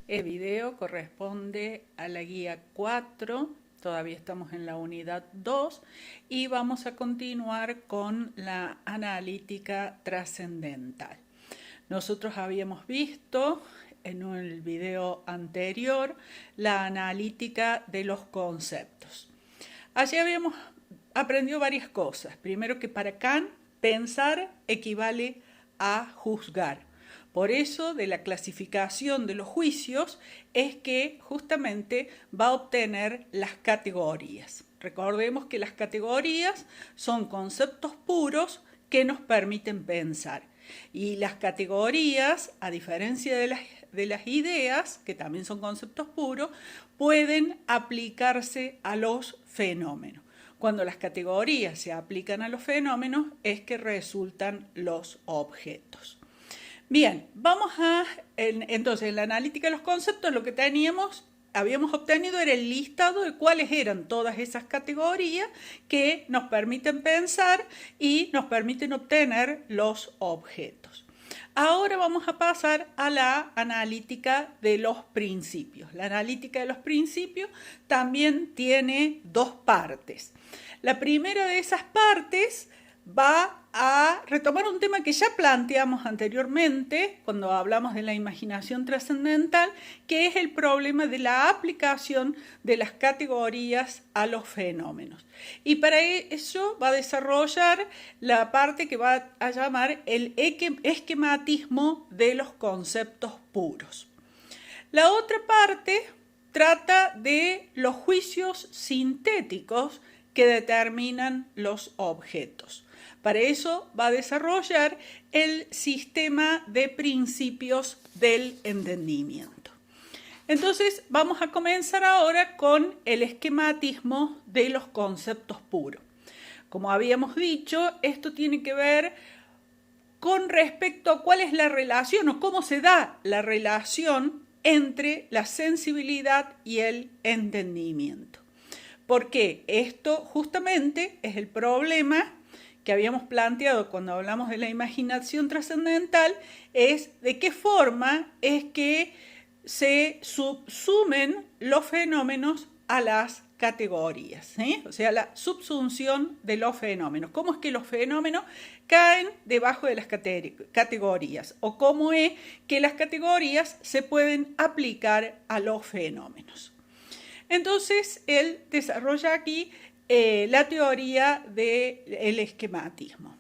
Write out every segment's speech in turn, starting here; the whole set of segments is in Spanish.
El video corresponde a la guía 4, todavía estamos en la unidad 2 y vamos a continuar con la analítica trascendental. Nosotros habíamos visto en el video anterior la analítica de los conceptos. Allí habíamos aprendido varias cosas. Primero, que para Kant pensar equivale a juzgar. Por eso, de la clasificación de los juicios es que justamente va a obtener las categorías. Recordemos que las categorías son conceptos puros que nos permiten pensar. Y las categorías, a diferencia de las ideas, que también son conceptos puros, pueden aplicarse a los fenómenos. Cuando las categorías se aplican a los fenómenos es que resultan los objetos. Bien, entonces en la analítica de los conceptos lo que habíamos obtenido era el listado de cuáles eran todas esas categorías que nos permiten pensar y nos permiten obtener los objetos. Ahora vamos a pasar a la analítica de los principios. La analítica de los principios también tiene dos partes. La primera de esas partes va a retomar un tema que ya planteamos anteriormente cuando hablamos de la imaginación trascendental, que es el problema de la aplicación de las categorías a los fenómenos. Y para eso va a desarrollar la parte que va a llamar el esquematismo de los conceptos puros. La otra parte trata de los juicios sintéticos que determinan los objetos. Para eso va a desarrollar el sistema de principios del entendimiento. Entonces vamos a comenzar ahora con el esquematismo de los conceptos puros. Como habíamos dicho, esto tiene que ver con respecto a cuál es la relación o cómo se da la relación entre la sensibilidad y el entendimiento. Porque esto justamente es el problema que habíamos planteado cuando hablamos de la imaginación trascendental, es de qué forma es que se subsumen los fenómenos a las categorías, ¿sí? O sea, la subsunción de los fenómenos. ¿Cómo es que los fenómenos caen debajo de las categorías? ¿O cómo es que las categorías se pueden aplicar a los fenómenos? Entonces, él desarrolla aquí la teoría del esquematismo.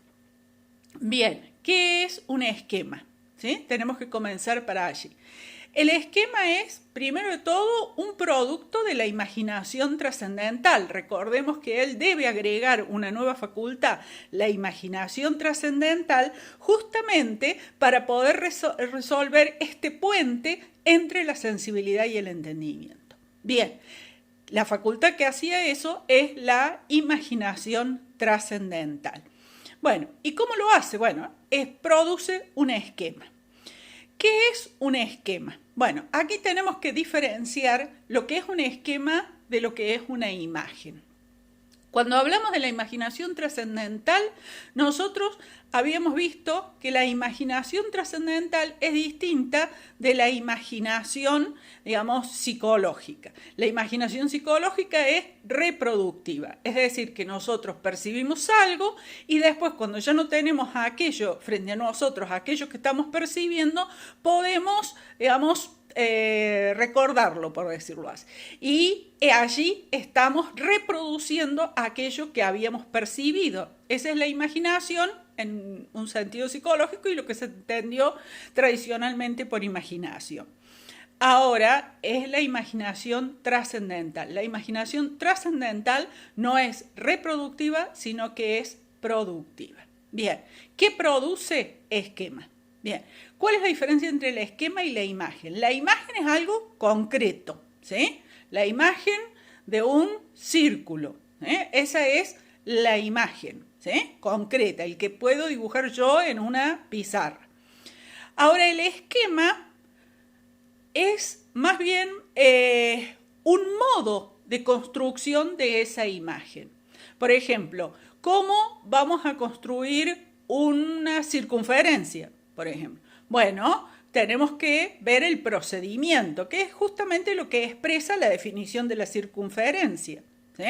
Bien, ¿qué es un esquema? ¿Sí? Tenemos que comenzar para allí. El esquema es, primero de todo, un producto de la imaginación trascendental. Recordemos que él debe agregar una nueva facultad, la imaginación trascendental, justamente para poder resolver este puente entre la sensibilidad y el entendimiento. Bien. La facultad que hacía eso es la imaginación trascendental. Bueno, ¿y cómo lo hace? Bueno, produce un esquema. ¿Qué es un esquema? Bueno, aquí tenemos que diferenciar lo que es un esquema de lo que es una imagen. Cuando hablamos de la imaginación trascendental, nosotros habíamos visto que la imaginación trascendental es distinta de la imaginación, digamos, psicológica. La imaginación psicológica es reproductiva, es decir, que nosotros percibimos algo y después cuando ya no tenemos a aquello frente a nosotros, aquello que estamos percibiendo, podemos, digamos, recordarlo, por decirlo así. Y allí estamos reproduciendo aquello que habíamos percibido. Esa es la imaginación en un sentido psicológico y lo que se entendió tradicionalmente por imaginación. Ahora es la imaginación trascendental. La imaginación trascendental no es reproductiva, sino que es productiva. Bien, ¿qué produce esquema? Bien, ¿cuál es la diferencia entre el esquema y la imagen? La imagen es algo concreto, ¿sí? La imagen de un círculo, ¿sí? Esa es la imagen, ¿sí? Concreta, el que puedo dibujar yo en una pizarra. Ahora, el esquema es más bien un modo de construcción de esa imagen. Por ejemplo, ¿cómo vamos a construir una circunferencia? Por ejemplo, bueno, tenemos que ver el procedimiento, que es justamente lo que expresa la definición de la circunferencia, ¿sí?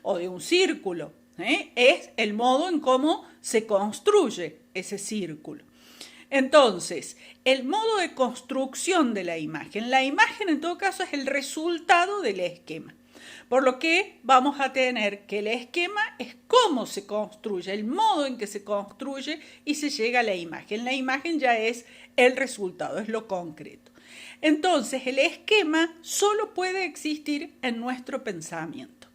O de un círculo, ¿sí? Es el modo en cómo se construye ese círculo. Entonces, el modo de construcción de la imagen en todo caso es el resultado del esquema. Por lo que vamos a tener que el esquema es cómo se construye, el modo en que se construye y se llega a la imagen. La imagen ya es el resultado, es lo concreto. Entonces, el esquema solo puede existir en nuestro pensamiento.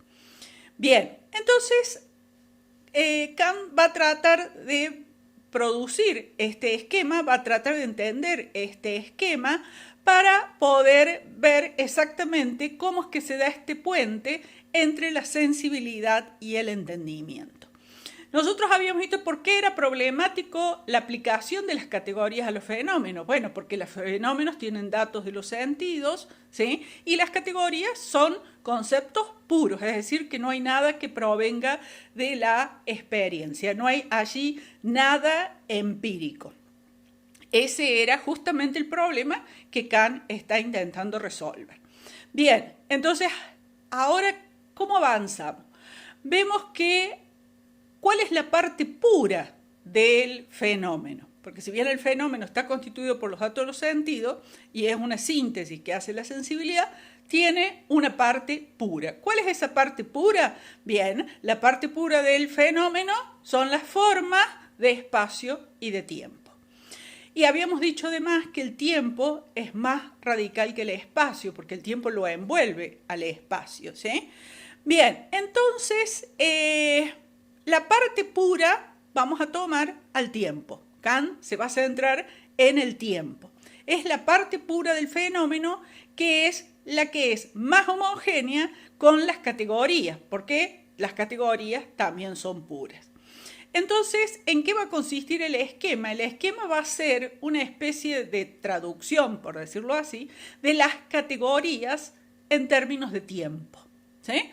Bien, entonces Kant va a tratar de producir este esquema, va a tratar de entender este esquema para poder ver exactamente cómo es que se da este puente entre la sensibilidad y el entendimiento. Nosotros habíamos visto por qué era problemático la aplicación de las categorías a los fenómenos. Bueno, porque los fenómenos tienen datos de los sentidos, ¿sí? Y las categorías son conceptos puros, es decir, que no hay nada que provenga de la experiencia, no hay allí nada empírico. Ese era justamente el problema que Kant está intentando resolver. Bien, entonces, ahora, ¿cómo avanzamos? Vemos que, ¿cuál es la parte pura del fenómeno? Porque si bien el fenómeno está constituido por los datos de los sentidos y es una síntesis que hace la sensibilidad, tiene una parte pura. ¿Cuál es esa parte pura? Bien, la parte pura del fenómeno son las formas de espacio y de tiempo. Y habíamos dicho además que el tiempo es más radical que el espacio, porque el tiempo lo envuelve al espacio, ¿sí? Bien, entonces, la parte pura vamos a tomar al tiempo. Kant se va a centrar en el tiempo. Es la parte pura del fenómeno que es la que es más homogénea con las categorías, porque las categorías también son puras. Entonces, ¿en qué va a consistir el esquema? El esquema va a ser una especie de traducción, por decirlo así, de las categorías en términos de tiempo, ¿sí?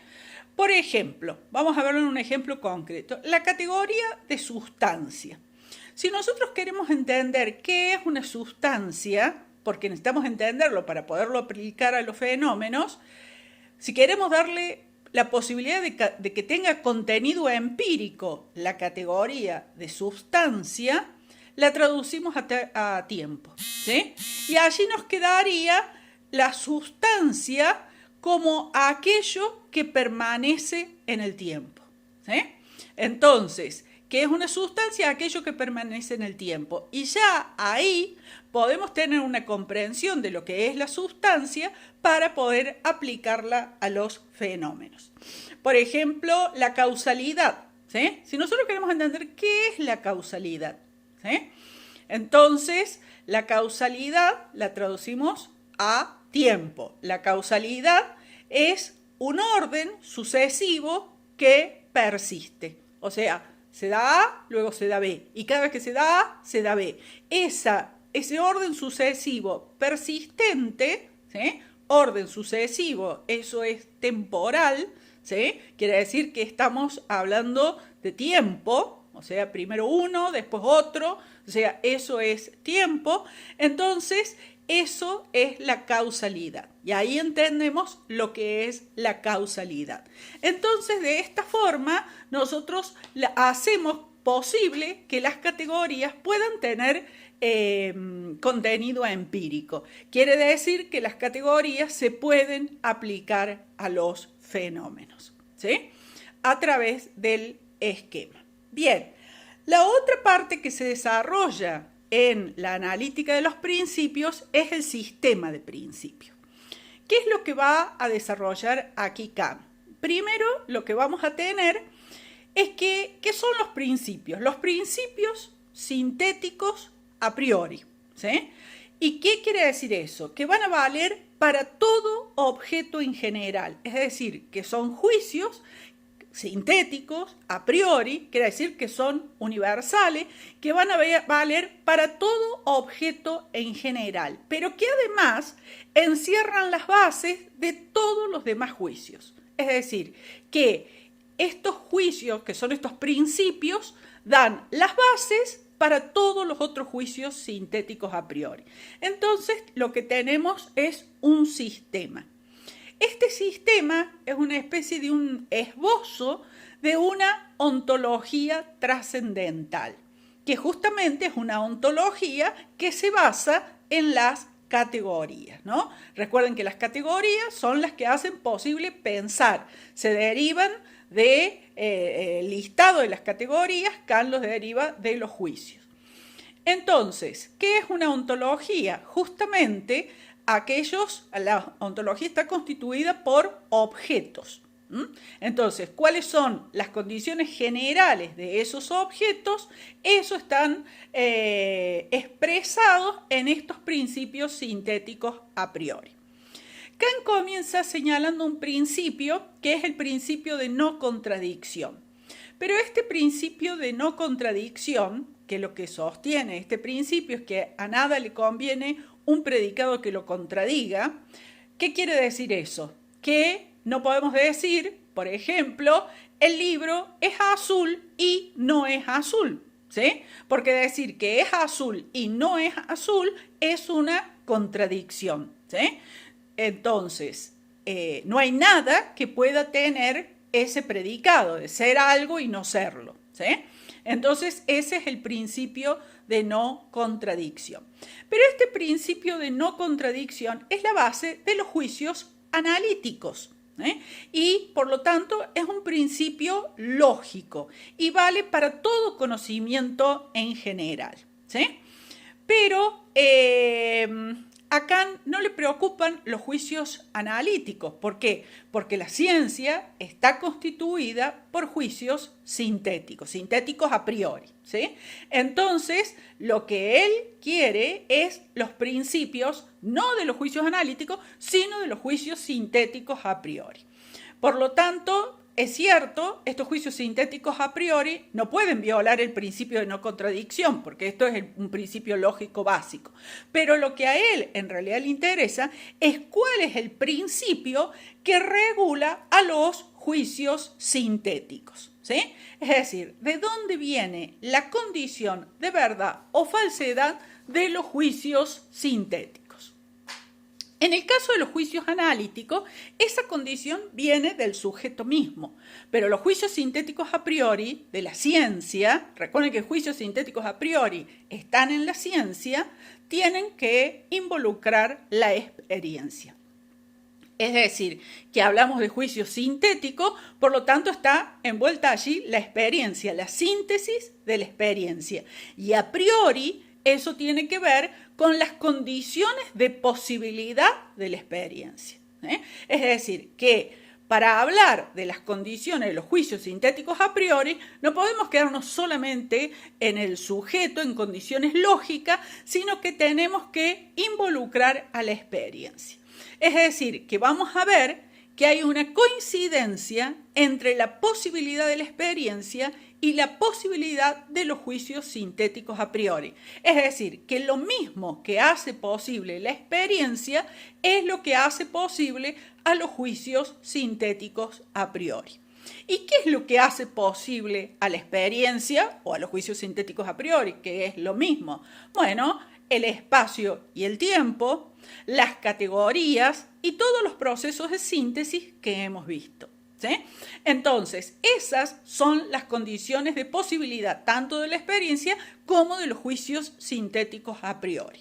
Por ejemplo, vamos a verlo en un ejemplo concreto, la categoría de sustancia. Si nosotros queremos entender qué es una sustancia, porque necesitamos entenderlo para poderlo aplicar a los fenómenos, si queremos darle la posibilidad de que tenga contenido empírico la categoría de sustancia, la traducimos a tiempo, ¿sí? Y allí nos quedaría la sustancia como aquello que permanece en el tiempo, ¿sí? Entonces, ¿qué es una sustancia? Aquello que permanece en el tiempo. Y ya ahí podemos tener una comprensión de lo que es la sustancia para poder aplicarla a los fenómenos. Por ejemplo, la causalidad, ¿sí? Si nosotros queremos entender qué es la causalidad, ¿sí? Entonces, la causalidad la traducimos a tiempo. La causalidad es un orden sucesivo que persiste. O sea, se da A, luego se da B. Y cada vez que se da A, se da B. Ese orden sucesivo persistente, ¿sí? Orden sucesivo, eso es temporal, ¿sí? Quiere decir que estamos hablando de tiempo, o sea, primero uno, después otro, o sea, eso es tiempo. Entonces, eso es la causalidad. Y ahí entendemos lo que es la causalidad. Entonces, de esta forma, nosotros hacemos posible que las categorías puedan tener contenido empírico. Quiere decir que las categorías se pueden aplicar a los fenómenos, ¿sí? A través del esquema. Bien, la otra parte que se desarrolla en la analítica de los principios es el sistema de principios. ¿Qué es lo que va a desarrollar aquí Kant? Primero, lo que vamos a tener es que, ¿qué son los principios? Los principios sintéticos a priori, ¿sí? ¿Y qué quiere decir eso? Que van a valer para todo objeto en general, es decir, que son juicios sintéticos a priori, quiere decir que son universales, que van a valer para todo objeto en general, pero que además encierran las bases de todos los demás juicios. Es decir, que estos juicios, que son estos principios, dan las bases para todos los otros juicios sintéticos a priori. Entonces, lo que tenemos es un sistema. Este sistema es una especie de un esbozo de una ontología trascendental, que justamente es una ontología que se basa en las categorías, ¿no? Recuerden que las categorías son las que hacen posible pensar, se derivan del listado de las categorías, Kant los deriva de los juicios. Entonces, ¿qué es una ontología? Justamente la ontología está constituida por objetos. Entonces, ¿cuáles son las condiciones generales de esos objetos? Eso están expresados en estos principios sintéticos a priori. Kant comienza señalando un principio que es el principio de no contradicción. Pero este principio de no contradicción, que lo que sostiene este principio es que a nada le conviene un predicado que lo contradiga. ¿Qué quiere decir eso? Que no podemos decir, por ejemplo, el libro es azul y no es azul, ¿sí? Porque decir que es azul y no es azul es una contradicción, ¿sí? Entonces, no hay nada que pueda tener ese predicado de ser algo y no serlo, ¿sí? Entonces, ese es el principio de no contradicción. Pero este principio de no contradicción es la base de los juicios analíticos, y por lo tanto es un principio lógico y vale para todo conocimiento en general, ¿sí? Pero a Kant no le preocupan los juicios analíticos. ¿Por qué? Porque la ciencia está constituida por juicios sintéticos a priori, ¿sí? Entonces, lo que él quiere es los principios, no de los juicios analíticos, sino de los juicios sintéticos a priori. Por lo tanto, es cierto, estos juicios sintéticos a priori no pueden violar el principio de no contradicción, porque esto es un principio lógico básico. Pero lo que a él en realidad le interesa es cuál es el principio que regula a los juicios sintéticos, ¿sí? Es decir, ¿de dónde viene la condición de verdad o falsedad de los juicios sintéticos? En el caso de los juicios analíticos, esa condición viene del sujeto mismo, pero los juicios sintéticos a priori de la ciencia, recuerden que juicios sintéticos a priori están en la ciencia, tienen que involucrar la experiencia. Es decir, que hablamos de juicio sintético, por lo tanto está envuelta allí la experiencia, la síntesis de la experiencia. Y a priori eso tiene que ver con las condiciones de posibilidad de la experiencia. Es decir, que para hablar de las condiciones de los juicios sintéticos a priori, no podemos quedarnos solamente en el sujeto, en condiciones lógicas, sino que tenemos que involucrar a la experiencia. Es decir, que vamos a ver que hay una coincidencia entre la posibilidad de la experiencia y la posibilidad de los juicios sintéticos a priori. Es decir, que lo mismo que hace posible la experiencia es lo que hace posible a los juicios sintéticos a priori. ¿Y qué es lo que hace posible a la experiencia o a los juicios sintéticos a priori? Que es lo mismo. Bueno, el espacio y el tiempo, las categorías y todos los procesos de síntesis que hemos visto, ¿sí? Entonces, esas son las condiciones de posibilidad tanto de la experiencia como de los juicios sintéticos a priori.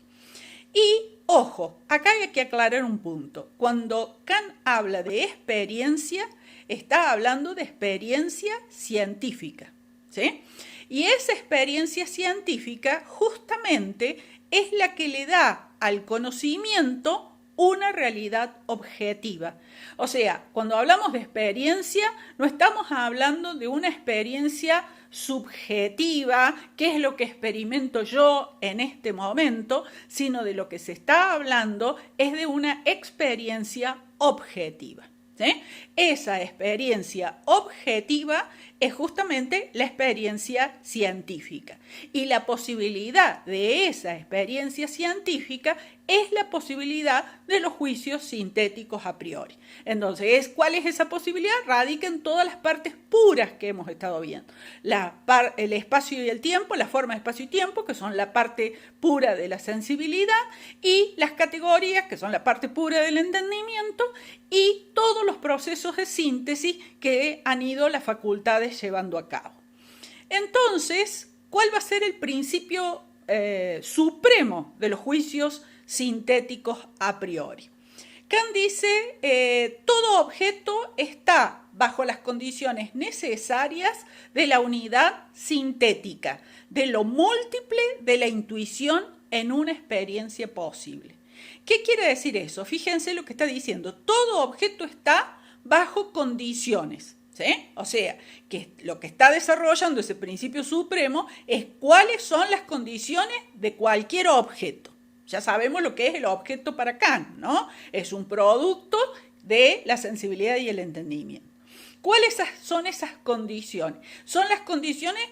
Y, ojo, acá hay que aclarar un punto. Cuando Kant habla de experiencia, está hablando de experiencia científica, ¿sí? Y esa experiencia científica justamente es la que le da al conocimiento una realidad objetiva. O sea, cuando hablamos de experiencia, no estamos hablando de una experiencia subjetiva, qué es lo que experimento yo en este momento, sino de lo que se está hablando es de una experiencia objetiva, ¿sí? Esa experiencia objetiva es justamente la experiencia científica. Y la posibilidad de esa experiencia científica es la posibilidad de los juicios sintéticos a priori. Entonces, ¿cuál es esa posibilidad? Radica en todas las partes puras que hemos estado viendo. El espacio y el tiempo, la forma de espacio y tiempo, que son la parte pura de la sensibilidad, y las categorías, que son la parte pura del entendimiento, y todos los procesos de síntesis que han ido las facultades llevando a cabo. Entonces, ¿cuál va a ser el principio supremo de los juicios sintéticos a priori? Kant dice, todo objeto está bajo las condiciones necesarias de la unidad sintética, de lo múltiple de la intuición en una experiencia posible. ¿Qué quiere decir eso? Fíjense lo que está diciendo. Todo objeto está bajo condiciones, ¿sí? O sea, que lo que está desarrollando ese principio supremo es cuáles son las condiciones de cualquier objeto. Ya sabemos lo que es el objeto para Kant, ¿no? Es un producto de la sensibilidad y el entendimiento. ¿Cuáles son esas condiciones? Son las condiciones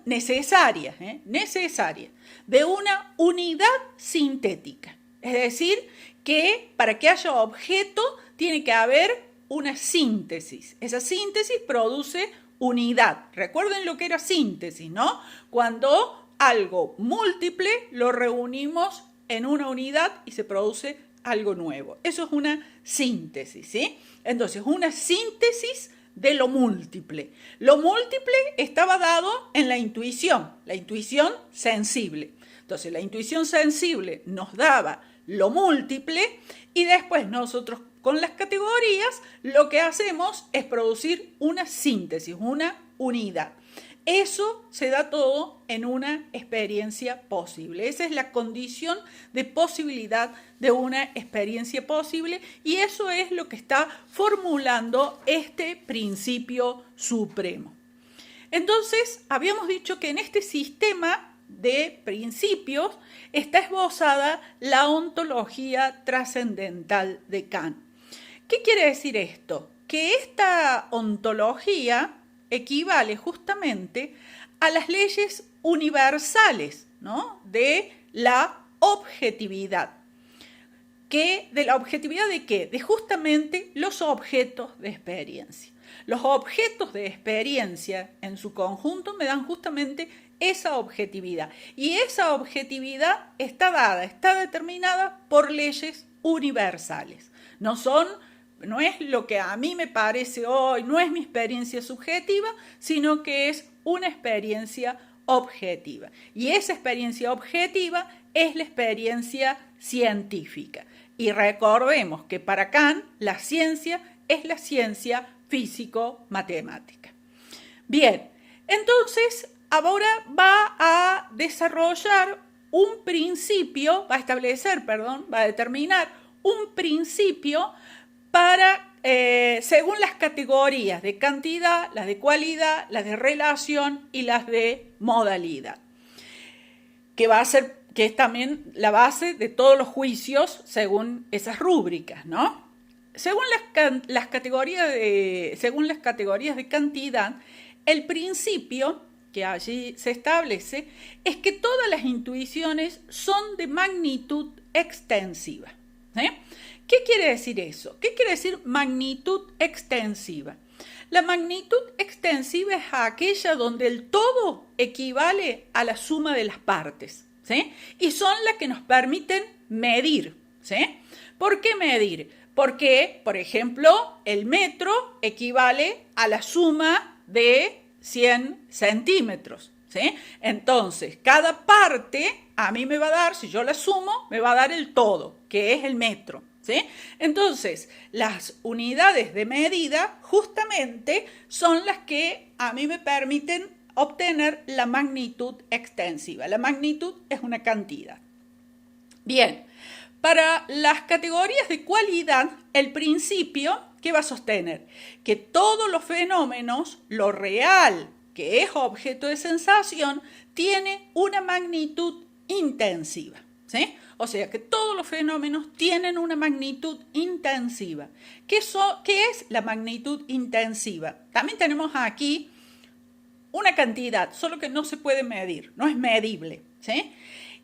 necesarias de una unidad sintética. Es decir, que para que haya objeto tiene que haber una síntesis. Esa síntesis produce unidad. Recuerden lo que era síntesis, ¿no? Cuando algo múltiple lo reunimos en una unidad y se produce algo nuevo. Eso es una síntesis, ¿sí? Entonces, una síntesis de lo múltiple. Lo múltiple estaba dado en la intuición sensible. Entonces, la intuición sensible nos daba lo múltiple y después nosotros con las categorías lo que hacemos es producir una síntesis, una unidad. Eso se da todo en una experiencia posible. Esa es la condición de posibilidad de una experiencia posible y eso es lo que está formulando este principio supremo. Entonces, habíamos dicho que en este sistema de principios está esbozada la ontología trascendental de Kant. ¿Qué quiere decir esto? Que esta ontología equivale justamente a las leyes universales, ¿no? De la objetividad. ¿De la objetividad de qué? De justamente los objetos de experiencia. Los objetos de experiencia en su conjunto me dan justamente esa objetividad. Y esa objetividad está dada, está determinada por leyes universales. No es lo que a mí me parece hoy, no es mi experiencia subjetiva, sino que es una experiencia objetiva. Y esa experiencia objetiva es la experiencia científica. Y recordemos que para Kant la ciencia es la ciencia físico-matemática. Bien, entonces ahora va a determinar un principio para, según las categorías de cantidad, las de cualidad, las de relación y las de modalidad, que es también la base de todos los juicios según esas rúbricas, ¿no? Según las categorías de cantidad, el principio que allí se establece es que todas las intuiciones son de magnitud extensiva. ¿Qué quiere decir eso? ¿Qué quiere decir magnitud extensiva? La magnitud extensiva es aquella donde el todo equivale a la suma de las partes, ¿sí? Y son las que nos permiten medir, ¿sí? ¿Por qué medir? Porque, por ejemplo, el metro equivale a la suma de 100 centímetros, ¿sí? Entonces, cada parte a mí me va a dar, si yo la sumo, me va a dar el todo, que es el metro, ¿sí? Entonces, las unidades de medida justamente son las que a mí me permiten obtener la magnitud extensiva. La magnitud es una cantidad. Bien, para las categorías de cualidad, el principio, ¿qué va a sostener? Que todos los fenómenos, lo real, que es objeto de sensación, tiene una magnitud intensiva, ¿sí? O sea, que todos los fenómenos tienen una magnitud intensiva. ¿Qué es la magnitud intensiva? También tenemos aquí una cantidad, solo que no se puede medir, no es medible, ¿sí?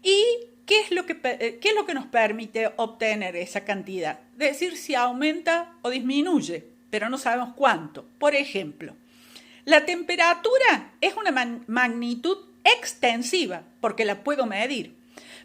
Y ¿qué es lo que nos permite obtener esa cantidad? Decir si aumenta o disminuye, pero no sabemos cuánto. Por ejemplo, la temperatura es una magnitud extensiva, porque la puedo medir.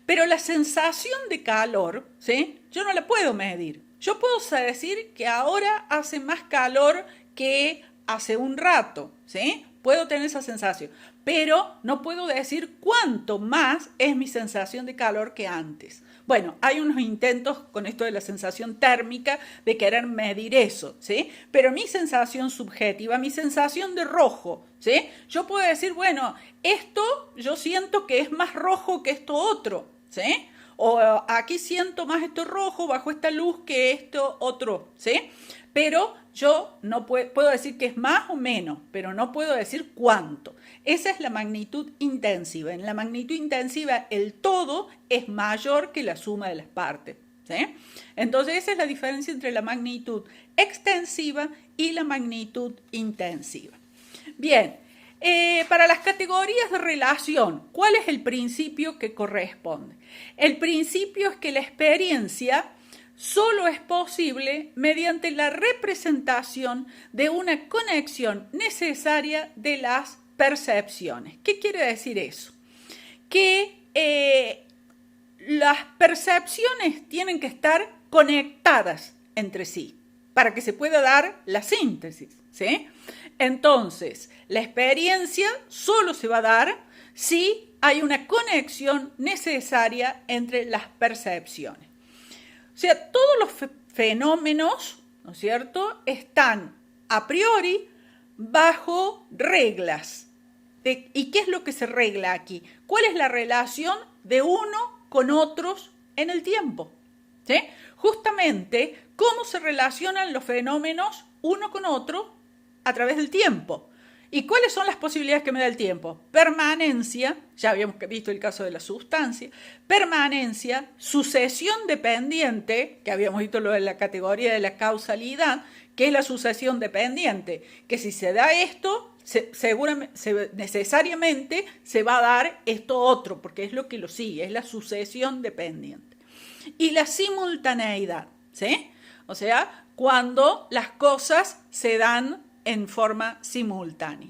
Pero la sensación de calor, ¿sí? Yo no la puedo medir. Yo puedo decir que ahora hace más calor que hace un rato, ¿sí? Puedo tener esa sensación, pero no puedo decir cuánto más es mi sensación de calor que antes. Bueno, hay unos intentos con esto de la sensación térmica de querer medir eso, ¿sí? Pero mi sensación subjetiva, mi sensación de rojo, ¿sí? Yo puedo decir, bueno, esto yo siento que es más rojo que esto otro, ¿sí? O aquí siento más esto rojo bajo esta luz que esto otro, ¿sí? Pero yo no puedo decir que es más o menos, pero no puedo decir cuánto. Esa es la magnitud intensiva. En la magnitud intensiva el todo es mayor que la suma de las partes, ¿sí? Entonces esa es la diferencia entre la magnitud extensiva y la magnitud intensiva. Bien, para las categorías de relación, ¿cuál es el principio que corresponde? El principio es que la experiencia solo es posible mediante la representación de una conexión necesaria de las percepciones. ¿Qué quiere decir eso? Que las percepciones tienen que estar conectadas entre sí para que se pueda dar la síntesis, ¿sí? Entonces, la experiencia solo se va a dar si hay una conexión necesaria entre las percepciones. O sea, todos los fenómenos, ¿no es cierto?, están a priori bajo reglas. ¿Y qué es lo que se regla aquí? ¿Cuál es la relación de uno con otros en el tiempo? ¿Sí? Justamente, ¿cómo se relacionan los fenómenos uno con otro a través del tiempo? ¿Y cuáles son las posibilidades que me da el tiempo? Permanencia, ya habíamos visto el caso de la sustancia, permanencia, sucesión dependiente, que habíamos visto lo de la categoría de la causalidad, que es la sucesión dependiente, que si se da esto, necesariamente se va a dar esto otro, porque es lo que lo sigue, es la sucesión dependiente. Y la simultaneidad, ¿sí? O sea, cuando las cosas se dan en forma simultánea.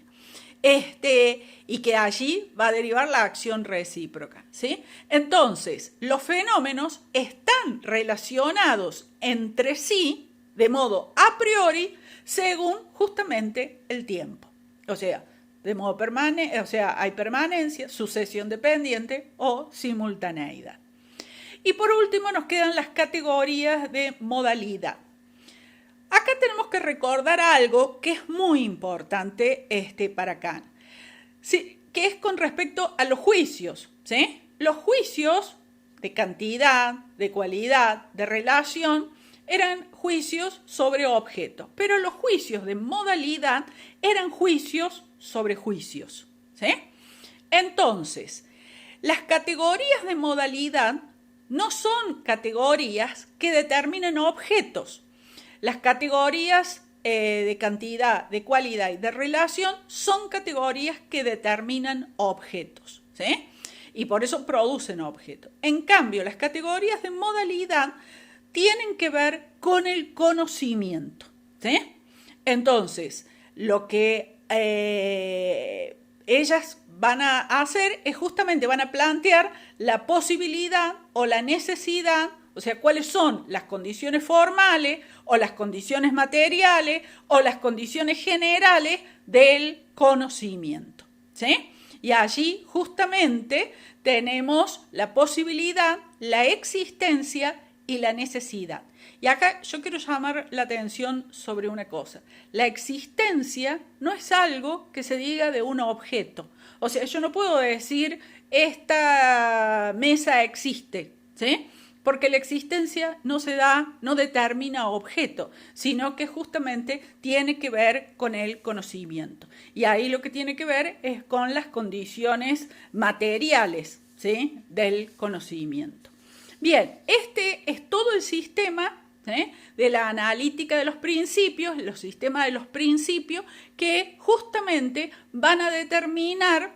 Y que allí va a derivar la acción recíproca, ¿sí? Entonces, los fenómenos están relacionados entre sí de modo a priori según justamente el tiempo. O sea, de modo permanente, o sea, hay permanencia, sucesión dependiente o simultaneidad. Y por último nos quedan las categorías de modalidad. Acá tenemos que recordar algo que es muy importante para Kant, ¿sí? Que es con respecto a los juicios, ¿sí? Los juicios de cantidad, de cualidad, de relación, eran juicios sobre objetos, pero los juicios de modalidad eran juicios sobre juicios, ¿sí? Entonces, las categorías de modalidad no son categorías que determinen objetos. Las categorías de cantidad, de cualidad y de relación son categorías que determinan objetos, ¿sí? Y por eso producen objetos. En cambio, las categorías de modalidad tienen que ver con el conocimiento, ¿sí? Entonces, lo que ellas van a hacer es justamente van a plantear la posibilidad o la necesidad, o sea, cuáles son las condiciones formales o las condiciones materiales o las condiciones generales del conocimiento, ¿sí? Y allí justamente tenemos la posibilidad, la existencia y la necesidad. Y acá yo quiero llamar la atención sobre una cosa. La existencia no es algo que se diga de un objeto. O sea, yo no puedo decir esta mesa existe, ¿sí? Porque la existencia no se da, no determina objeto, sino que justamente tiene que ver con el conocimiento. Y ahí lo que tiene que ver es con las condiciones materiales, ¿sí?, del conocimiento. Bien, este es todo el sistema, ¿sí?, de la analítica de los principios, los sistemas de los principios que justamente van a determinar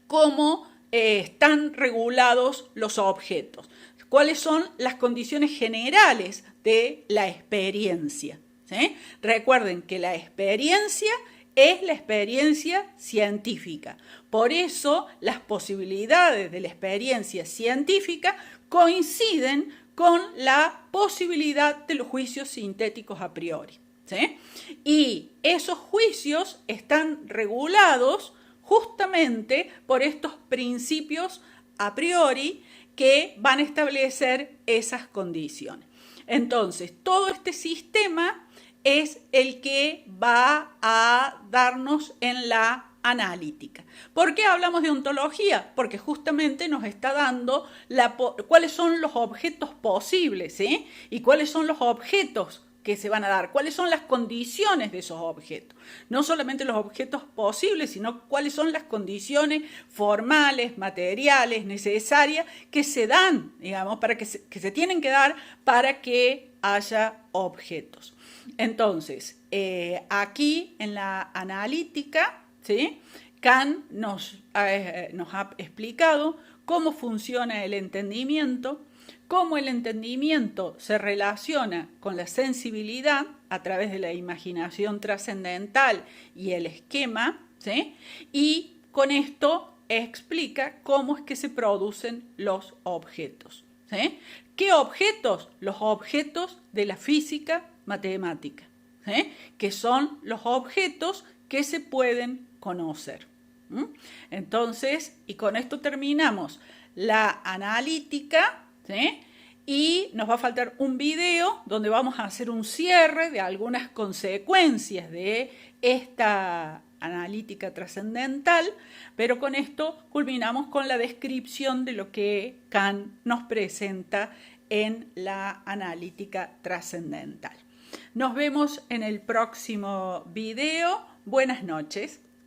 cómo están regulados los objetos. ¿Cuáles son las condiciones generales de la experiencia? ¿Sí? Recuerden que la experiencia es la experiencia científica. Por eso las posibilidades de la experiencia científica coinciden con la posibilidad de los juicios sintéticos a priori. ¿Sí? Y esos juicios están regulados justamente por estos principios a priori que van a establecer esas condiciones. Entonces, todo este sistema es el que va a darnos en la analítica. ¿Por qué hablamos de ontología? Porque justamente nos está dando cuáles son los objetos posibles, ¿sí? Y cuáles son los objetos que se van a dar, cuáles son las condiciones de esos objetos. No solamente los objetos posibles, sino cuáles son las condiciones formales, materiales, necesarias que se dan, digamos, que se tienen que dar para que haya objetos. Entonces, aquí en la analítica, ¿sí? Kant nos ha explicado cómo funciona el entendimiento, cómo el entendimiento se relaciona con la sensibilidad a través de la imaginación trascendental y el esquema, ¿sí? Y con esto explica cómo es que se producen los objetos, ¿sí? ¿Qué objetos? Los objetos de la física matemática, ¿sí? Que son los objetos que se pueden conocer. Entonces, y con esto terminamos la analítica, ¿sí? Y nos va a faltar un video donde vamos a hacer un cierre de algunas consecuencias de esta analítica trascendental, pero con esto culminamos con la descripción de lo que Kant nos presenta en la analítica trascendental. Nos vemos en el próximo video. Buenas noches.